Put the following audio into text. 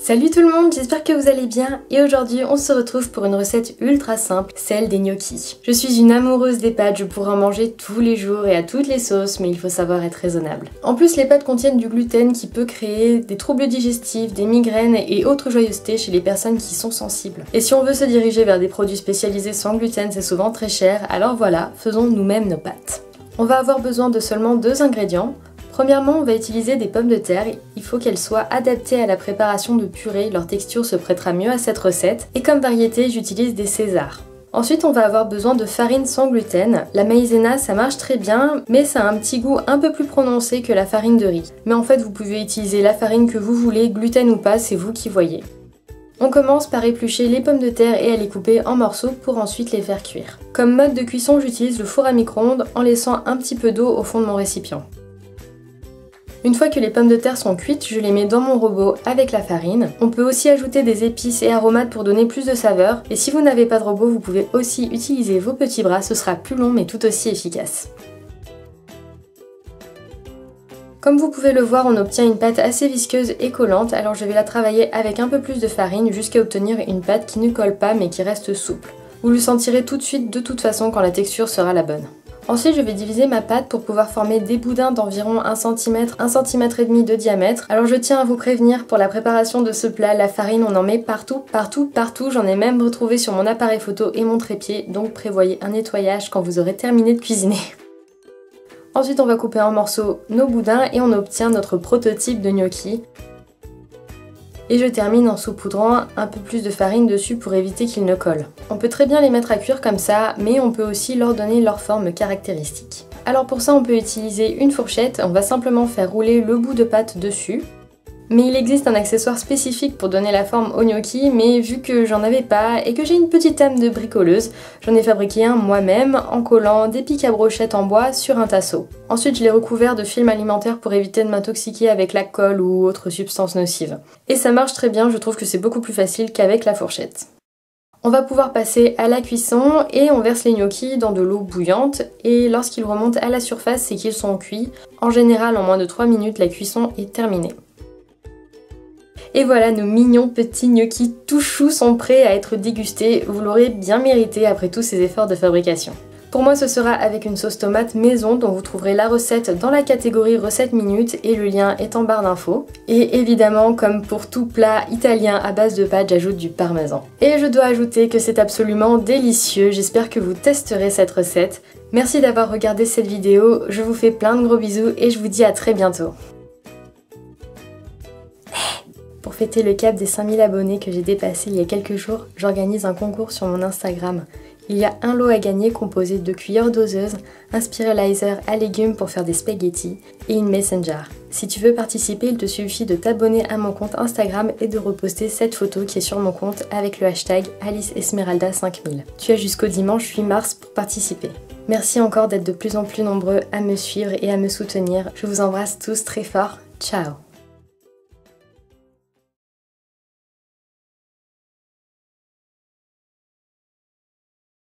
Salut tout le monde, j'espère que vous allez bien et aujourd'hui on se retrouve pour une recette ultra simple, celle des gnocchis. Je suis une amoureuse des pâtes, je pourrais en manger tous les jours et à toutes les sauces, mais il faut savoir être raisonnable. En plus les pâtes contiennent du gluten qui peut créer des troubles digestifs, des migraines et autres joyeusetés chez les personnes qui sont sensibles. Et si on veut se diriger vers des produits spécialisés sans gluten, c'est souvent très cher, alors voilà, faisons nous-mêmes nos pâtes. On va avoir besoin de seulement 2 ingrédients. Premièrement, on va utiliser des pommes de terre, il faut qu'elles soient adaptées à la préparation de purée, leur texture se prêtera mieux à cette recette, et comme variété, j'utilise des Césars. Ensuite, on va avoir besoin de farine sans gluten. La maïzena, ça marche très bien, mais ça a un petit goût un peu plus prononcé que la farine de riz. Mais en fait, vous pouvez utiliser la farine que vous voulez, gluten ou pas, c'est vous qui voyez. On commence par éplucher les pommes de terre et à les couper en morceaux pour ensuite les faire cuire. Comme mode de cuisson, j'utilise le four à micro-ondes en laissant un petit peu d'eau au fond de mon récipient. Une fois que les pommes de terre sont cuites, je les mets dans mon robot avec la farine. On peut aussi ajouter des épices et aromates pour donner plus de saveur. Et si vous n'avez pas de robot, vous pouvez aussi utiliser vos petits bras, ce sera plus long mais tout aussi efficace. Comme vous pouvez le voir, on obtient une pâte assez visqueuse et collante, alors je vais la travailler avec un peu plus de farine jusqu'à obtenir une pâte qui ne colle pas mais qui reste souple. Vous le sentirez tout de suite de toute façon quand la texture sera la bonne. Ensuite, je vais diviser ma pâte pour pouvoir former des boudins d'environ 1 cm, 1 cm et demi de diamètre. Alors je tiens à vous prévenir, pour la préparation de ce plat, la farine on en met partout, j'en ai même retrouvé sur mon appareil photo et mon trépied, donc prévoyez un nettoyage quand vous aurez terminé de cuisiner. Ensuite, on va couper en morceaux nos boudins et on obtient notre prototype de gnocchi. Et je termine en saupoudrant un peu plus de farine dessus pour éviter qu'ils ne collent. On peut très bien les mettre à cuire comme ça, mais on peut aussi leur donner leur forme caractéristique. Alors pour ça, on peut utiliser une fourchette, on va simplement faire rouler le bout de pâte dessus. Mais il existe un accessoire spécifique pour donner la forme au gnocchi, mais vu que j'en avais pas et que j'ai une petite âme de bricoleuse, j'en ai fabriqué un moi-même en collant des pics à brochettes en bois sur un tasseau. Ensuite, je l'ai recouvert de film alimentaire pour éviter de m'intoxiquer avec la colle ou autre substance nocive. Et ça marche très bien, je trouve que c'est beaucoup plus facile qu'avec la fourchette. On va pouvoir passer à la cuisson et on verse les gnocchis dans de l'eau bouillante et lorsqu'ils remontent à la surface, c'est qu'ils sont cuits. En général, en moins de 3 minutes, la cuisson est terminée. Et voilà, nos mignons petits gnocchis tout choux sont prêts à être dégustés. Vous l'aurez bien mérité après tous ces efforts de fabrication. Pour moi, ce sera avec une sauce tomate maison dont vous trouverez la recette dans la catégorie recettes minutes et le lien est en barre d'infos. Et évidemment, comme pour tout plat italien à base de pâtes, j'ajoute du parmesan. Et je dois ajouter que c'est absolument délicieux. J'espère que vous testerez cette recette. Merci d'avoir regardé cette vidéo. Je vous fais plein de gros bisous et je vous dis à très bientôt. Pour fêter le cap des 5000 abonnés que j'ai dépassé il y a quelques jours, j'organise un concours sur mon Instagram. Il y a un lot à gagner composé de cuillères doseuses, un spiralizer à légumes pour faire des spaghettis et une mason jar. Si tu veux participer, il te suffit de t'abonner à mon compte Instagram et de reposter cette photo qui est sur mon compte avec le hashtag AliceEsmeralda5000. Tu as jusqu'au dimanche 8 mars pour participer. Merci encore d'être de plus en plus nombreux à me suivre et à me soutenir. Je vous embrasse tous très fort. Ciao!